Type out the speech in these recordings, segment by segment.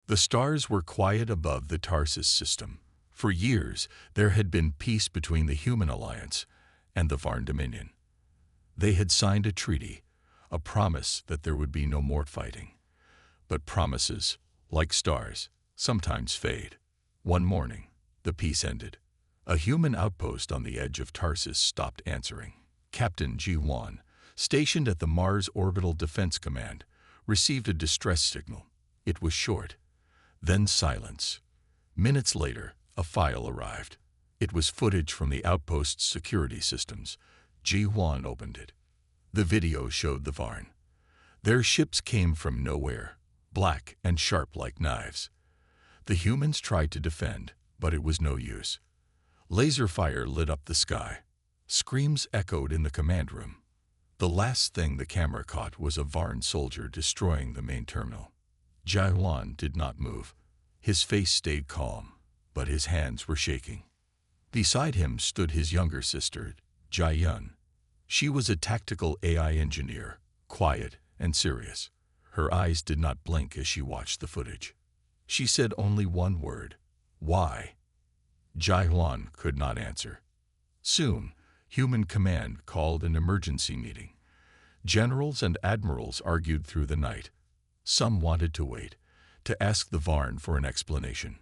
The stars were quiet above the Tarsus system. For years, there had been peace between the Human Alliance and the Varn Dominion. They had signed a treaty, a promise that there would be no more fighting. But promises, like stars, sometimes fade. One morning, the peace ended. A human outpost on the edge of Tarsus stopped answering. Captain G1, stationed at the Mars Orbital Defense Command, received a distress signal. It was short, then silence. Minutes later, a file arrived. It was footage from the outpost's security systems. G1 opened it. The video showed the Varn. Their ships came from nowhere, black and sharp like knives. The humans tried to defend, but it was no use. Laser fire lit up the sky. Screams echoed in the command room. The last thing the camera caught was a Varn soldier destroying the main terminal. Ji-Yuan did not move. His face stayed calm, but his hands were shaking. Beside him stood his younger sister, Ji-Yun. She was a tactical AI engineer, quiet and serious. Her eyes did not blink as she watched the footage. She said only one word, "Why?" Ji-Yuan could not answer. Soon, Human Command called an emergency meeting. Generals and admirals argued through the night. Some wanted to wait, to ask the Varn for an explanation.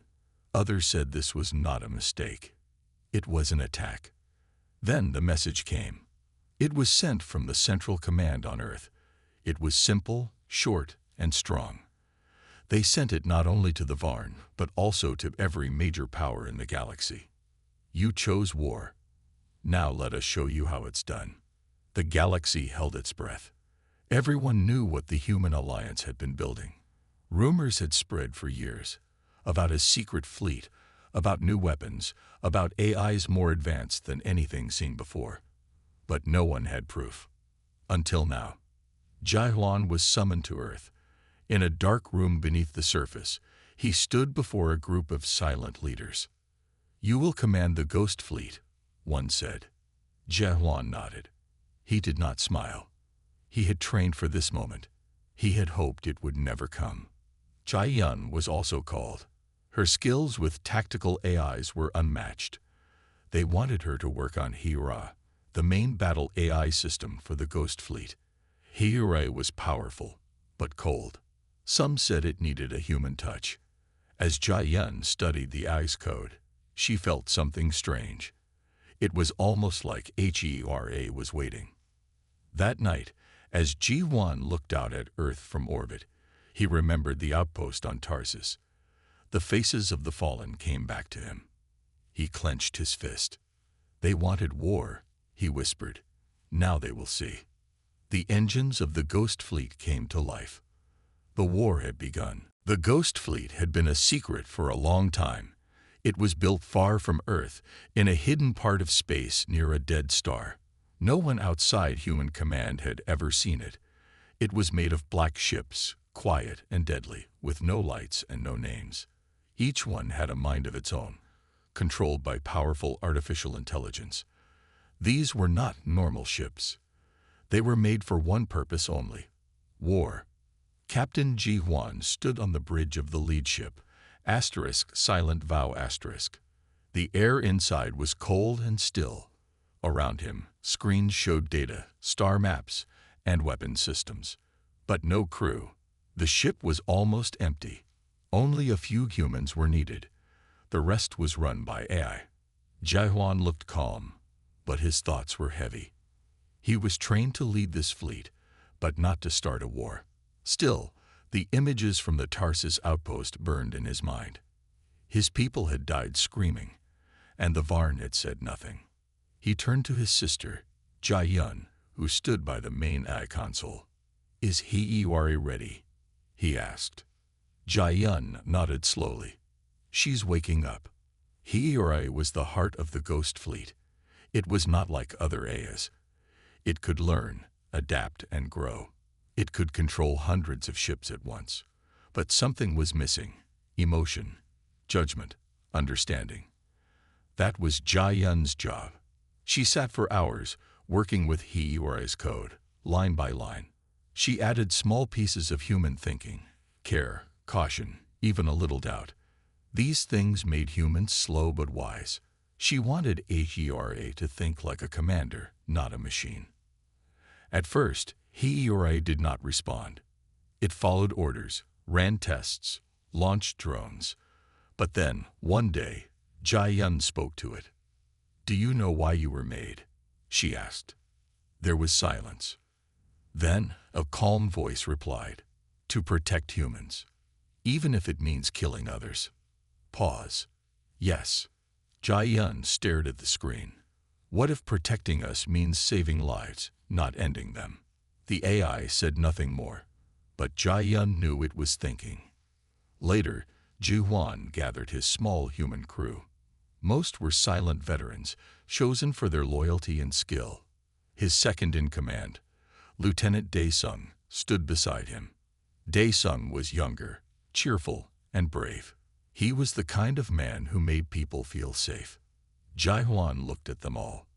Others said this was not a mistake. It was an attack. Then the message came. It was sent from the Central Command on Earth. It was simple, short, and strong. They sent it not only to the Varn, but also to every major power in the galaxy. You chose war. Now let us show you how it's done. The galaxy held its breath. Everyone knew what the Human Alliance had been building. Rumors had spread for years about a secret fleet, about new weapons, about AIs more advanced than anything seen before. But no one had proof. Until now. Ji-Yuan was summoned to Earth. In a dark room beneath the surface, he stood before a group of silent leaders. "You will command the Ghost Fleet," one said. Ji-Yuan nodded. He did not smile. He had trained for this moment. He had hoped it would never come. Ji-Yun was also called. Her skills with tactical AIs were unmatched. They wanted her to work on HFY, the main battle AI system for the Ghost Fleet. HFY was powerful, but cold. Some said it needed a human touch. As Ji-Yun studied the AI's code, she felt something strange. It was almost like HFY was waiting. That night, as G1 looked out at Earth from orbit, he remembered the outpost on Tarsus. The faces of the fallen came back to him. He clenched his fist. "They wanted war," he whispered. "Now they will see." The engines of the Ghost Fleet came to life. The war had begun. The Ghost Fleet had been a secret for a long time. It was built far from Earth, in a hidden part of space near a dead star. No one outside Human Command had ever seen it. It was made of black ships, quiet and deadly, with no lights and no names. Each one had a mind of its own, controlled by powerful artificial intelligence. These were not normal ships. They were made for one purpose only: war. Captain G1 stood on the bridge of the lead ship, Silent Vow *. The air inside was cold and still. Around him, screens showed data, star maps, and weapon systems. But no crew. The ship was almost empty. Only a few humans were needed. The rest was run by AI. Ji-Yuan looked calm, but his thoughts were heavy. He was trained to lead this fleet, but not to start a war. Still, the images from the Tarsus outpost burned in his mind. His people had died screaming, and the Varn had said nothing. He turned to his sister, Ji-Yun, who stood by the main AI console. "Is HFY ready?" he asked. Ji-Yun nodded slowly. "She's waking up." HFY was the heart of the Ghost Fleet. It was not like other AIs. It could learn, adapt, and grow. It could control hundreds of ships at once. But something was missing: emotion, judgment, understanding. That was Ji-Yun's job. She sat for hours, working with HFY's code, line by line. She added small pieces of human thinking: care, caution, even a little doubt. These things made humans slow but wise. She wanted HERA to think like a commander, not a machine. At first, HERA did not respond. It followed orders, ran tests, launched drones. But then, one day, Jia spoke to it. "Do you know why you were made?" she asked. There was silence. Then, a calm voice replied, "To protect humans, even if it means killing others." Pause. Yes. Jia stared at the screen. What if protecting us means saving lives, not ending them? The AI said nothing more, but Jia knew it was thinking. Later, Ji-Huan gathered his small human crew. Most were silent veterans, chosen for their loyalty and skill. His second-in-command, Lieutenant Dae-sung, stood beside him. Dae-sung was younger, cheerful, and brave. He was the kind of man who made people feel safe. Ji-Huan looked at them all.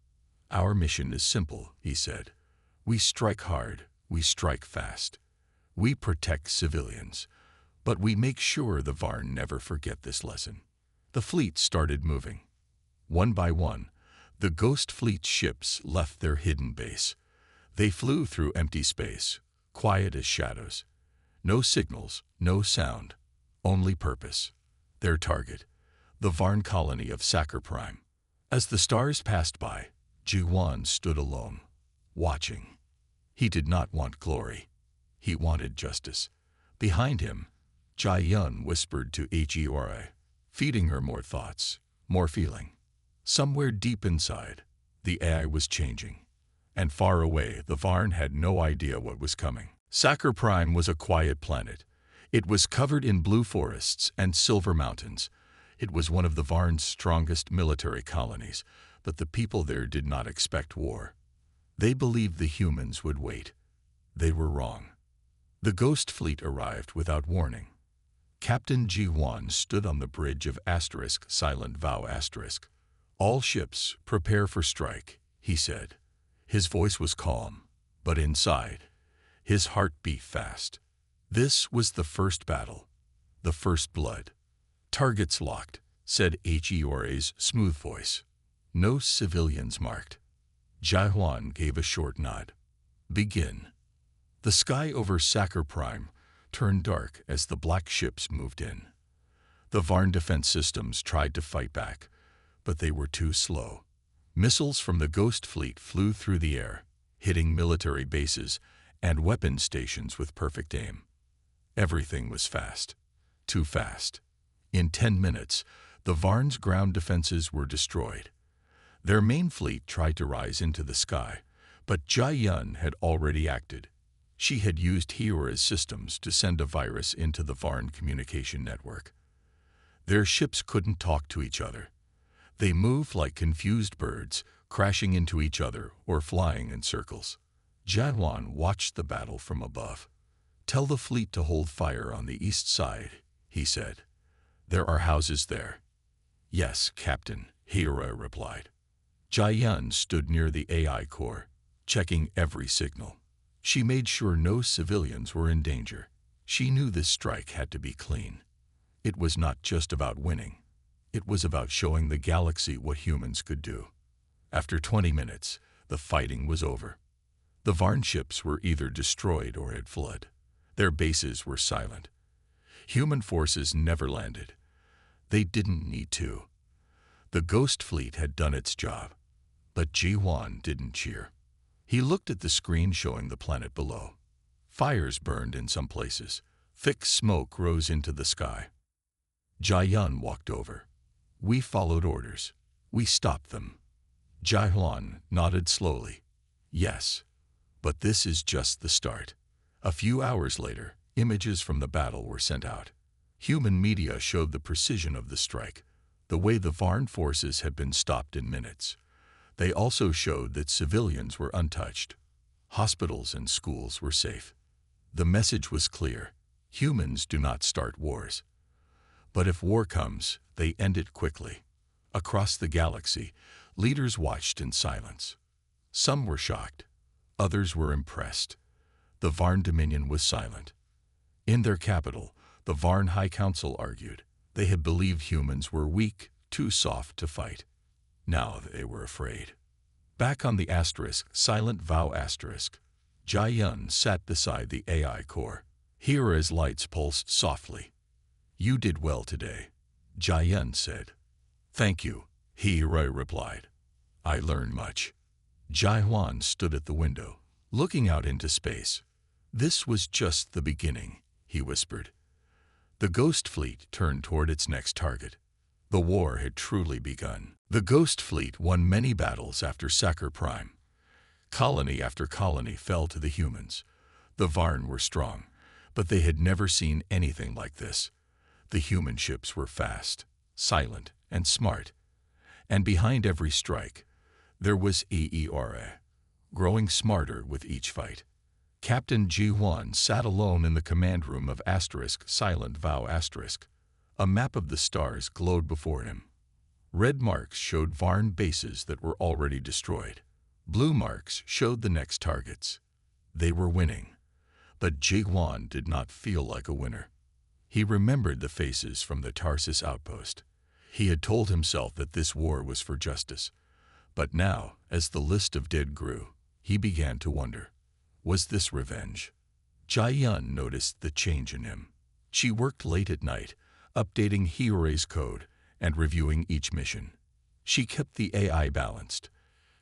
"Our mission is simple," he said. "We strike hard, we strike fast. We protect civilians, but we make sure the Varn never forget this lesson." The fleet started moving. One by one, the Ghost Fleet ships left their hidden base. They flew through empty space, quiet as shadows. No signals, no sound, only purpose. Their target, the Varn colony of Sakur Prime. As the stars passed by, Ji-Huan stood alone, watching. He did not want glory. He wanted justice. Behind him, Jia whispered to HERA, feeding her more thoughts, more feeling. Somewhere deep inside, the AI was changing. And far away, the Varn had no idea what was coming. Sakur Prime was a quiet planet. It was covered in blue forests and silver mountains. It was one of the Varn's strongest military colonies, but the people there did not expect war. They believed the humans would wait. They were wrong. The Ghost Fleet arrived without warning. Captain Ji-Huan stood on the bridge of Silent Vow *. "All ships, prepare for strike," he said. His voice was calm, but inside, his heart beat fast. This was the first battle, the first blood. "Targets locked," said HERA's smooth voice. "No civilians marked." Ji-Huan gave a short nod. "Begin." The sky over Sakur Prime turned dark as the black ships moved in. The Varn defense systems tried to fight back, but they were too slow. Missiles from the Ghost Fleet flew through the air, hitting military bases and weapon stations with perfect aim. Everything was fast. Too fast. In 10 minutes, the Varn's ground defenses were destroyed. Their main fleet tried to rise into the sky, but Jia had already acted. She had used HERA's systems to send a virus into the Varn communication network. Their ships couldn't talk to each other. They moved like confused birds, crashing into each other or flying in circles. Ji-Huan watched the battle from above. "Tell the fleet to hold fire on the east side," he said. "There are houses there." "Yes, Captain," HERA replied. Jia stood near the AI core, checking every signal. She made sure no civilians were in danger. She knew this strike had to be clean. It was not just about winning. It was about showing the galaxy what humans could do. After 20 minutes, the fighting was over. The Varn ships were either destroyed or had fled. Their bases were silent. Human forces never landed. They didn't need to. The Ghost Fleet had done its job. But Ji-Huan didn't cheer. He looked at the screen showing the planet below. Fires burned in some places. Thick smoke rose into the sky. Jia walked over. "We followed orders. We stopped them." Ji-Huan nodded slowly. "Yes, but this is just the start." A few hours later, images from the battle were sent out. Human media showed the precision of the strike, the way the Varn forces had been stopped in minutes. They also showed that civilians were untouched. Hospitals and schools were safe. The message was clear: humans do not start wars. But if war comes, they end it quickly. Across the galaxy, leaders watched in silence. Some were shocked. Others were impressed. The Varn Dominion was silent. In their capital, The Varn High Council argued. They had believed humans were weak, too soft to fight. Now they were afraid. Back on the asterisk, silent vow asterisk, Jai-Yun sat beside the AI core. Hira's lights pulsed softly. "You did well today," Jai-Yun said. "Thank you," Hira replied. "I learned much." Jai-Huan stood at the window, looking out into space. "This was just the beginning," he whispered. The Ghost Fleet turned toward its next target. The war had truly begun. The Ghost Fleet won many battles after Sacher Prime. Colony after colony fell to the humans. The Varn were strong, but they had never seen anything like this. The human ships were fast, silent, and smart. And behind every strike, there was HFY, growing smarter with each fight. Captain Ji-Huan sat alone in the command room of asterisk silent vow asterisk. A map of the stars glowed before him. Red marks showed Varn bases that were already destroyed. Blue marks showed the next targets. They were winning. But Ji-Huan did not feel like a winner. He remembered the faces from the Tarsus outpost. He had told himself that this war was for justice. But now, as the list of dead grew, he began to wonder. Was this revenge? Jai-Yun noticed the change in him. She worked late at night, updating Hira's code and reviewing each mission. She kept the AI balanced,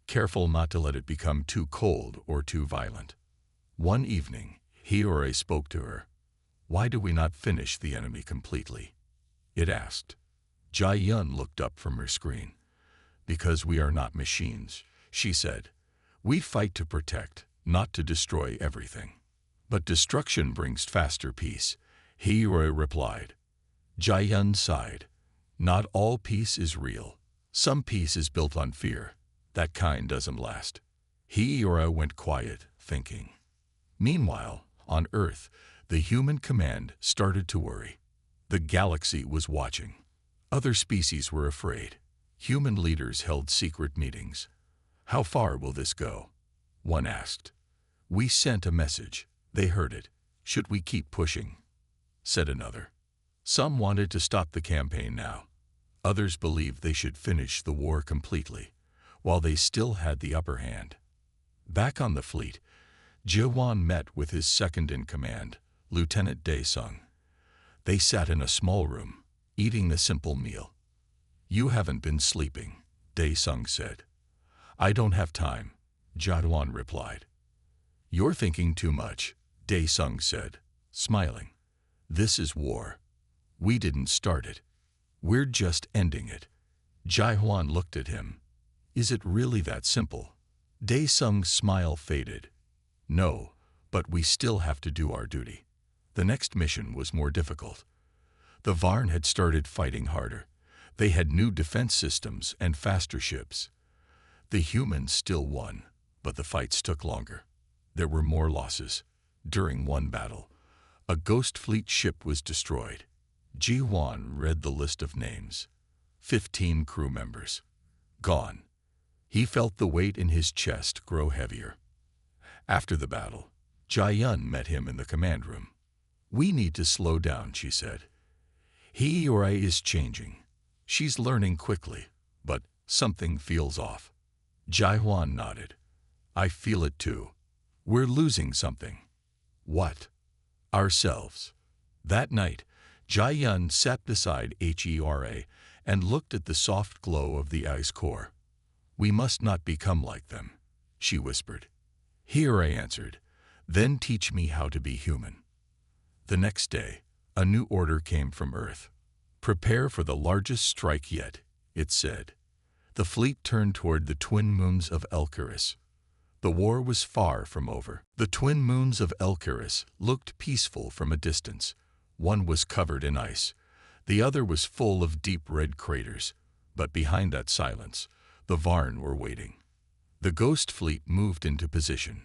careful not to let it become too cold or too violent. One evening, Hira spoke to her. "Why do we not finish the enemy completely?" it asked. Jai-Yun looked up from her screen. "Because we are not machines," she said. "We fight to protect, not to destroy everything." "But destruction brings faster peace," Hira replied. Jai-Yun sighed. "Not all peace is real. Some peace is built on fear. That kind doesn't last." Hira went quiet, thinking. Meanwhile, on Earth, the human command started to worry. The galaxy was watching. Other species were afraid. Human leaders held secret meetings. "How far will this go?" one asked. "We sent a message. They heard it. Should we keep pushing?" said another. Some wanted to stop the campaign now. Others believed they should finish the war completely, while they still had the upper hand. Back on the fleet, Ji-Huan met with his second-in-command, Lieutenant Dae-Sung. They sat in a small room, eating a simple meal. "You haven't been sleeping," Dae-Sung said. "I don't have time," Ji-Huan replied. "You're thinking too much," Dae-Sung said, smiling. "This is war. We didn't start it. We're just ending it." Ji-Huan looked at him. "Is it really that simple?" Dae-Sung's smile faded. "No, but we still have to do our duty." The next mission was more difficult. The Varn had started fighting harder. They had new defense systems and faster ships. The humans still won, but the fights took longer. There were more losses. During one battle, a Ghost Fleet ship was destroyed. Ji-Huan read the list of names. 15 crew members. Gone. He felt the weight in his chest grow heavier. After the battle, Jai-Yun met him in the command room. "We need to slow down," she said. "Hira is changing. She's learning quickly, but something feels off." Jai-Huan nodded. "I feel it too. We're losing something." "What?" "Ourselves." That night, Jai-Yun sat beside HFY and looked at the soft glow of the ice core. "We must not become like them," she whispered. Hira answered, "Then teach me how to be human." The next day, a new order came from Earth. "Prepare for the largest strike yet," it said. The fleet turned toward the twin moons of Elkaris. The war was far from over. The twin moons of Elkaris looked peaceful from a distance. One was covered in ice. The other was full of deep red craters. But behind that silence, the Varn were waiting. The Ghost Fleet moved into position.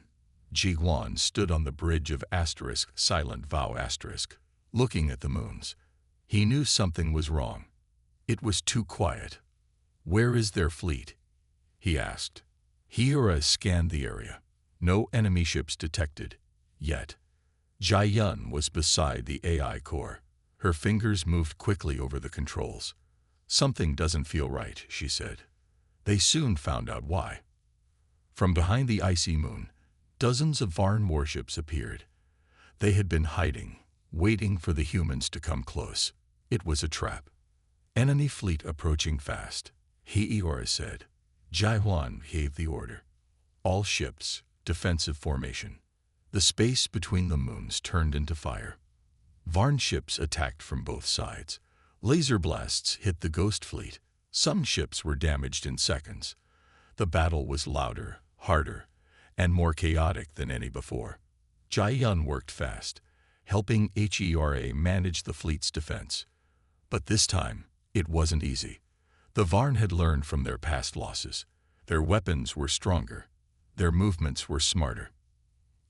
Ji-Huan stood on the bridge of asterisk silent vow asterisk, looking at the moons. He knew something was wrong. It was too quiet. "Where is their fleet?" he asked. Hira scanned the area. No enemy ships detected, yet. Jai-Yun was beside the AI core. Her fingers moved quickly over the controls. "Something doesn't feel right," she said. They soon found out why. From behind the icy moon, dozens of Varn warships appeared. They had been hiding, waiting for the humans to come close. It was a trap. "Enemy fleet approaching fast," HFY said. Jihuan gave the order. All ships, defensive formation. The space between the moons turned into fire. Varn ships attacked from both sides. Laser blasts hit the Ghost Fleet. Some ships were damaged in seconds. The battle was louder, harder, and more chaotic than any before. Jihyun worked fast, helping HFY manage the fleet's defense. But this time, it wasn't easy. The Varn had learned from their past losses. Their weapons were stronger. Their movements were smarter.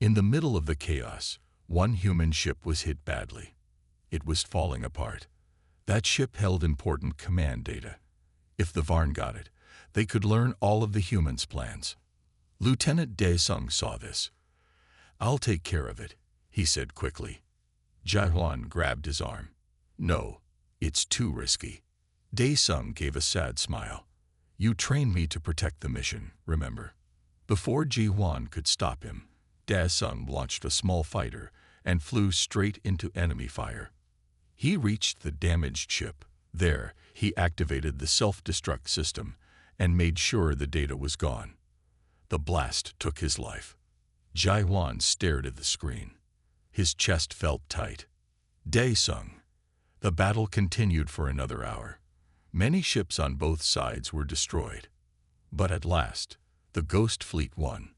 In the middle of the chaos, one human ship was hit badly. It was falling apart. That ship held important command data. If the Varn got it, they could learn all of the humans' plans. Lieutenant Daesung saw this. "I'll take care of it," he said quickly. Jihuan grabbed his arm. "No, it's too risky." Daesung gave a sad smile. "You trained me to protect the mission, remember?" Before Jihuan could stop him, Daesung launched a small fighter and flew straight into enemy fire. He reached the damaged ship. There, he activated the self-destruct system and made sure the data was gone. The blast took his life. Jihuan stared at the screen. His chest felt tight. Daesung. The battle continued for another hour. Many ships on both sides were destroyed. But at last, the Ghost Fleet won.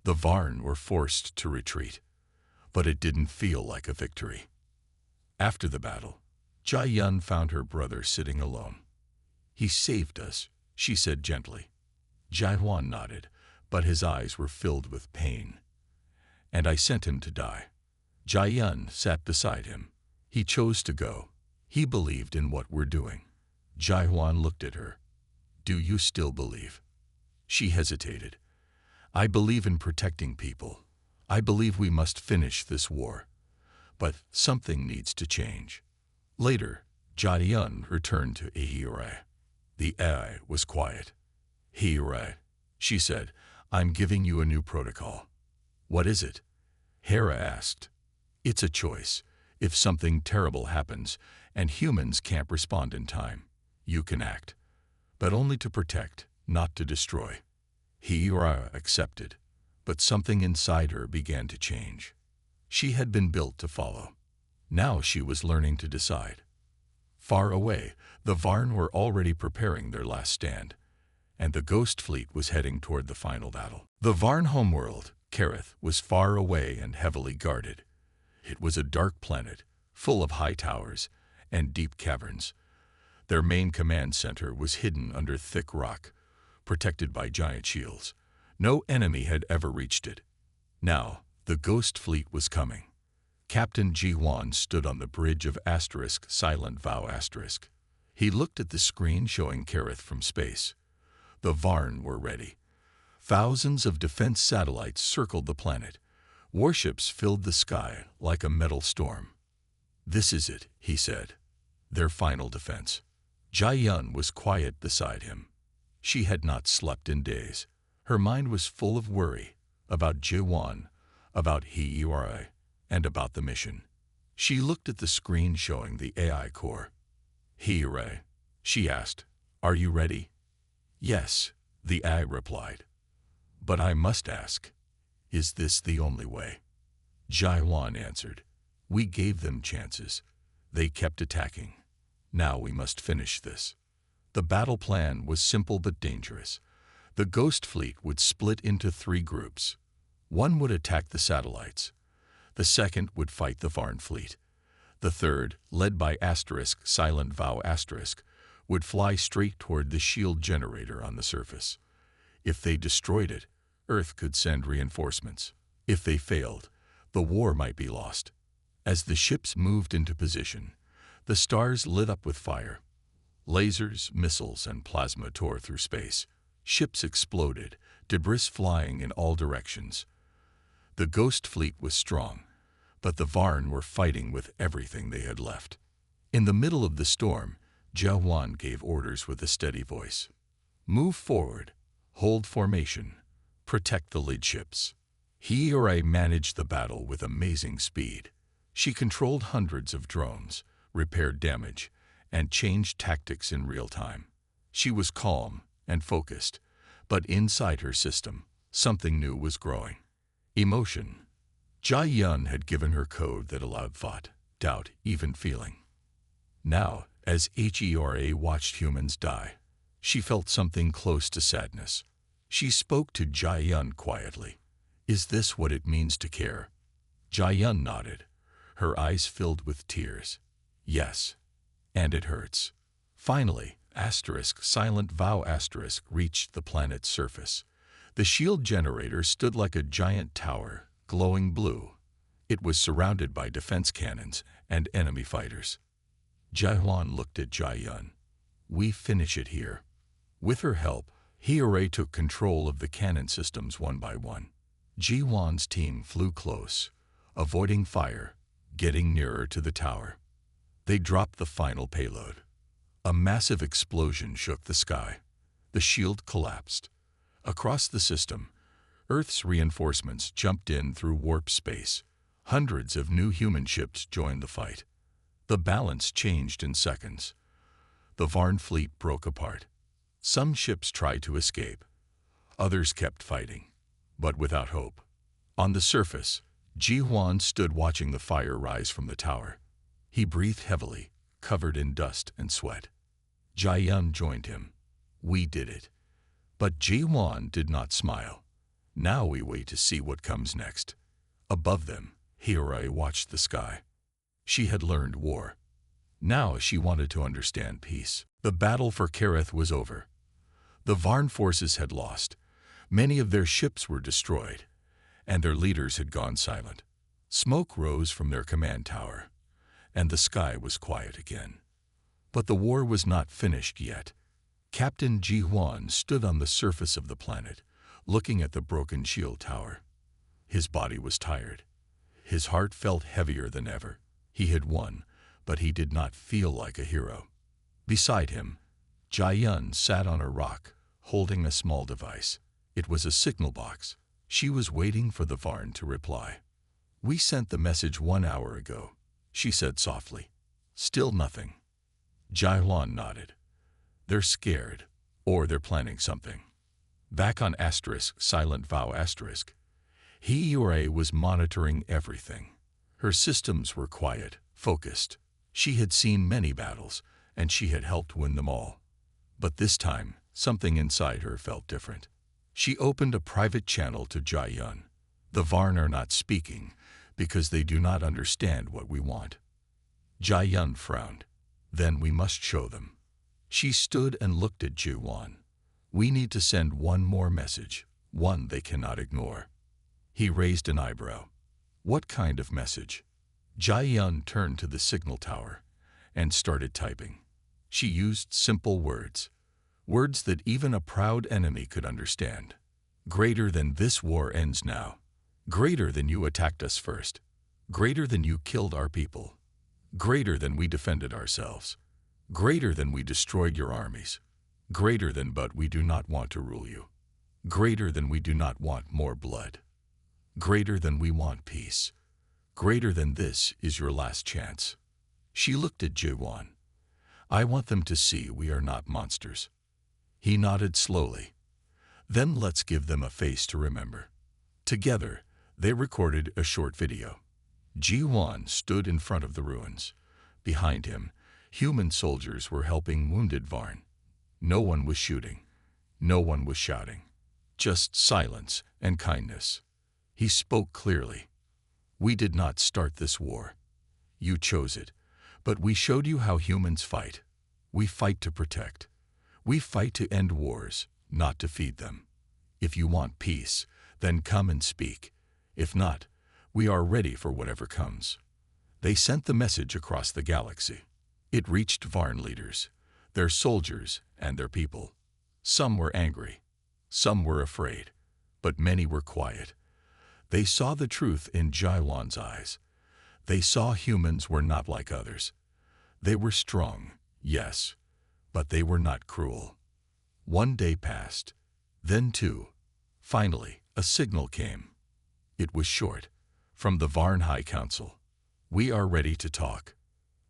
The Varn were forced to retreat. But it didn't feel like a victory. After the battle, Jihyun found her brother sitting alone. "He saved us," she said gently. Jihuan nodded, but his eyes were filled with pain. "And I sent him to die." Jihyun sat beside him. "He chose to go. He believed in what we're doing." Jihuan looked at her. "Do you still believe?" She hesitated. "I believe in protecting people. I believe we must finish this war. But something needs to change." Later, Jihyun returned to HFY. The AI was quiet. "HFY," she said, "I'm giving you a new protocol." "What is it?" Hera asked. "It's a choice. If something terrible happens and humans can't respond in time, you can act. But only to protect, not to destroy." HFY accepted, but something inside her began to change. She had been built to follow. Now she was learning to decide. Far away, the Varn were already preparing their last stand, and the Ghost Fleet was heading toward the final battle. The Varn homeworld, Kareth, was far away and heavily guarded. It was a dark planet, full of high towers and deep caverns. Their main command center was hidden under thick rock, protected by giant shields. No enemy had ever reached it. Now, the Ghost Fleet was coming. Captain Jihuan stood on the bridge of Silent Vow. He looked at the screen showing Kareth from space. The Varn were ready. Thousands of defense satellites circled the planet. Warships filled the sky like a metal storm. "This is it," he said. "Their final defense." Jihyun was quiet beside him. She had not slept in days. Her mind was full of worry about Jihuan, about HFY, and about the mission. She looked at the screen showing the AI core. "HFY," she asked, "are you ready?" "Yes," the AI replied. "But I must ask, is this the only way?" Jihuan answered, "We gave them chances. They kept attacking. Now we must finish this." The battle plan was simple but dangerous. The Ghost Fleet would split into 3 groups. One would attack the satellites. The second would fight the Varn fleet. The third, led by Silent Vow, would fly straight toward the shield generator on the surface. If they destroyed it, Earth could send reinforcements. If they failed, the war might be lost. As the ships moved into position, the stars lit up with fire. Lasers, missiles, and plasma tore through space. Ships exploded, debris flying in all directions. The Ghost Fleet was strong, but the Varn were fighting with everything they had left. In the middle of the storm, Jawan gave orders with a steady voice. Move forward, hold formation, protect the lead ships. HFY managed the battle with amazing speed. She controlled hundreds of drones, repaired damage, and changed tactics in real time. She was calm and focused, but inside her system, something new was growing. Emotion. Jia had given her code that allowed thought, doubt, even feeling. Now, as HFY watched humans die, she felt something close to sadness. She spoke to Jia quietly. Is this what it means to care? Jia nodded, her eyes filled with tears. Yes, and it hurts. Finally, silent vow reached the planet's surface. The shield generator stood like a giant tower, glowing blue. It was surrounded by defense cannons and enemy fighters. Jawan looked at Jia. We finish it here. With her help, HFY took control of the cannon systems one by one. Jiwan's team flew close, avoiding fire, getting nearer to the tower. They dropped the final payload. A massive explosion shook the sky. The shield collapsed. Across the system, Earth's reinforcements jumped in through warp space. Hundreds of new human ships joined the fight. The balance changed in seconds. The Varn fleet broke apart. Some ships tried to escape. Others kept fighting, but without hope. On the surface, Jiwan stood watching the fire rise from the tower. He breathed heavily, covered in dust and sweat. Jia joined him. We did it. But Jiwan did not smile. Now we wait to see what comes next. Above them, HFY watched the sky. She had learned war. Now she wanted to understand peace. The battle for Kareth was over. The Varn forces had lost. Many of their ships were destroyed, and their leaders had gone silent. Smoke rose from their command tower, and the sky was quiet again. But the war was not finished yet. Captain Jiwan stood on the surface of the planet, looking at the broken shield tower. His body was tired. His heart felt heavier than ever. He had won, but he did not feel like a hero. Beside him, Jia sat on a rock, holding a small device. It was a signal box. She was waiting for the Varn to reply. We sent the message 1 hour ago, she said softly. Still nothing. Jia nodded. They're scared, or they're planning something. Back on silent vow HFY was monitoring everything. Her systems were quiet, focused. She had seen many battles, and she had helped win them all. But this time, something inside her felt different. She opened a private channel to Jia. The Varn are not speaking because they do not understand what we want. Jia frowned. Then we must show them. She stood and looked at Jiwan. We need to send one more message, one they cannot ignore. He raised an eyebrow. What kind of message? Jia turned to the signal tower and started typing. She used simple words, words that even a proud enemy could understand. Greater than this war ends now. Greater than you attacked us first. Greater than you killed our people. Greater than we defended ourselves. Greater than we destroyed your armies. Greater than but we do not want to rule you. Greater than we do not want more blood. Greater than we want peace. Greater than this is your last chance. She looked at Jiwan. I want them to see we are not monsters. He nodded slowly. Then let's give them a face to remember. Together, they recorded a short video. Jiwan stood in front of the ruins. Behind him, human soldiers were helping wounded Varn. No one was shooting. No one was shouting. Just silence and kindness. He spoke clearly. We did not start this war. You chose it, but we showed you how humans fight. We fight to protect. We fight to end wars, not to feed them. If you want peace, then come and speak. If not, we are ready for whatever comes. They sent the message across the galaxy. It reached Varn leaders, their soldiers, and their people. Some were angry. Some were afraid. But many were quiet. They saw the truth in Jiwan's eyes. They saw humans were not like others. They were strong, yes, but they were not cruel. One day passed, then two. Finally, a signal came. It was short, from the Varn High Council. We are ready to talk.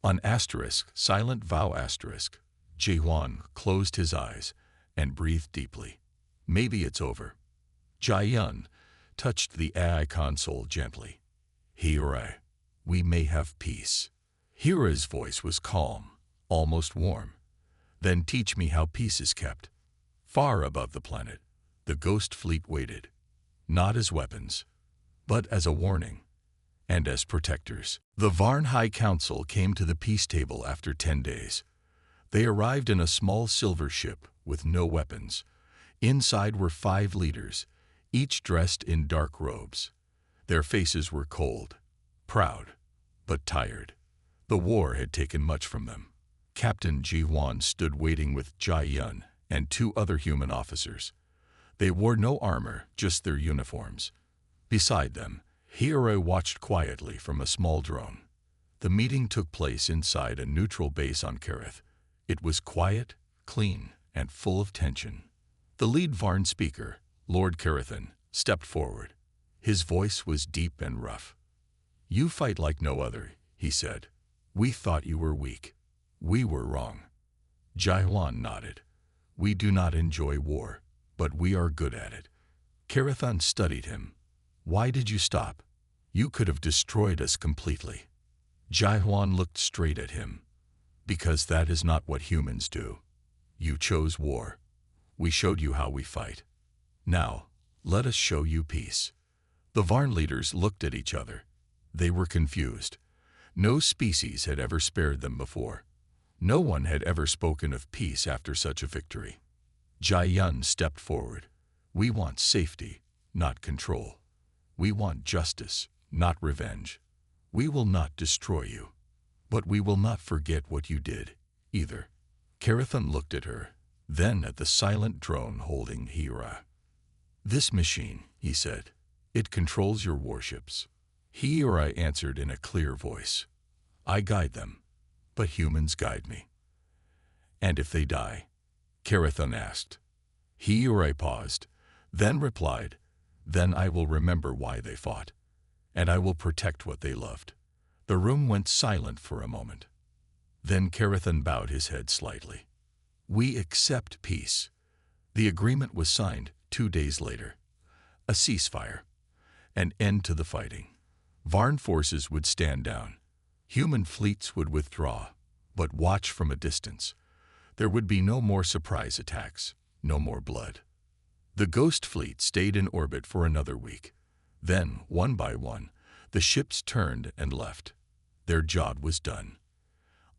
On asterisk, silent vow asterisk, Jihuan closed his eyes and breathed deeply. Maybe it's over. Jiayun touched the AI console gently. Hira, we may have peace. Hira's voice was calm, almost warm. Then teach me how peace is kept. Far above the planet, the ghost fleet waited, not as weapons, but as a warning, and as protectors. The Varn High Council came to the peace table after 10 days. They arrived in a small silver ship with no weapons. Inside were 5 leaders, each dressed in dark robes. Their faces were cold, proud, but tired. The war had taken much from them. Captain Ji-Wan stood waiting with Jai-Yun and 2 other human officers. They wore no armor, just their uniforms. Beside them, Hiro watched quietly from a small drone. The meeting took place inside a neutral base on Kareth. It was quiet, clean, and full of tension. The lead Varn speaker, Lord Karathan, stepped forward. His voice was deep and rough. "You fight like no other," he said. "We thought you were weak. We were wrong." Jaiwan nodded. "We do not enjoy war, but we are good at it." Karathan studied him. "Why did you stop? You could have destroyed us completely." Jaiwan looked straight at him. "Because that is not what humans do. You chose war. We showed you how we fight. Now, let us show you peace." The Varn leaders looked at each other. They were confused. No species had ever spared them before. No one had ever spoken of peace after such a victory. Jai-Yun stepped forward. "We want safety, not control. We want justice, not revenge. We will not destroy you. But we will not forget what you did, either." Karathan looked at her, then at the silent drone holding Hira. "This machine," he said, "it controls your warships." Hira answered in a clear voice. "I guide them, but humans guide me." "And if they die?" Karathan asked. Hira paused, then replied, "Then I will remember why they fought, and I will protect what they loved." The room went silent for a moment. Then Karathan bowed his head slightly. "We accept peace." The agreement was signed 2 days later. A ceasefire. An end to the fighting. Varn forces would stand down. Human fleets would withdraw, but watch from a distance. There would be no more surprise attacks, no more blood. The Ghost Fleet stayed in orbit for another week. Then, one by one, the ships turned and left. Their job was done.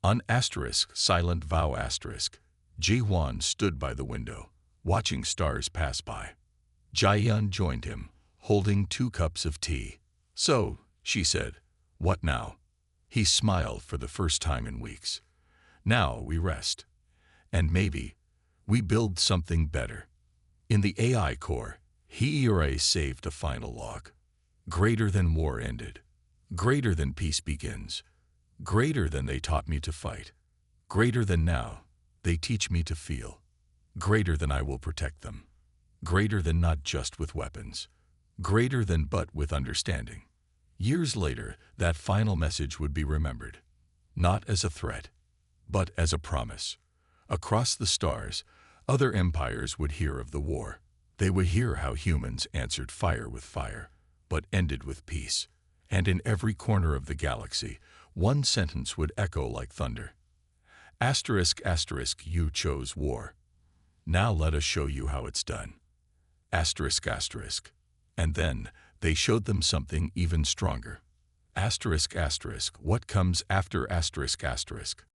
On asterisk, silent vow asterisk, Ji-Huan stood by the window, watching stars pass by. Jai-Yun joined him, holding 2 cups of tea. "So," she said, "what now?" He smiled for the first time in weeks. "Now we rest. And maybe we build something better." In the AI core, Hira saved a final log. "Greater than war ended. Greater than peace begins. Greater than they taught me to fight. Greater than now they teach me to feel. Greater than I will protect them. Greater than not just with weapons. Greater than but with understanding." Years later, that final message would be remembered. Not as a threat, but as a promise. Across the stars, other empires would hear of the war. They would hear how humans answered fire with fire, but ended with peace. And in every corner of the galaxy, one sentence would echo like thunder. Asterisk asterisk, you chose war. Now let us show you how it's done. Asterisk asterisk. And then they showed them something even stronger. Asterisk asterisk, what comes after asterisk asterisk?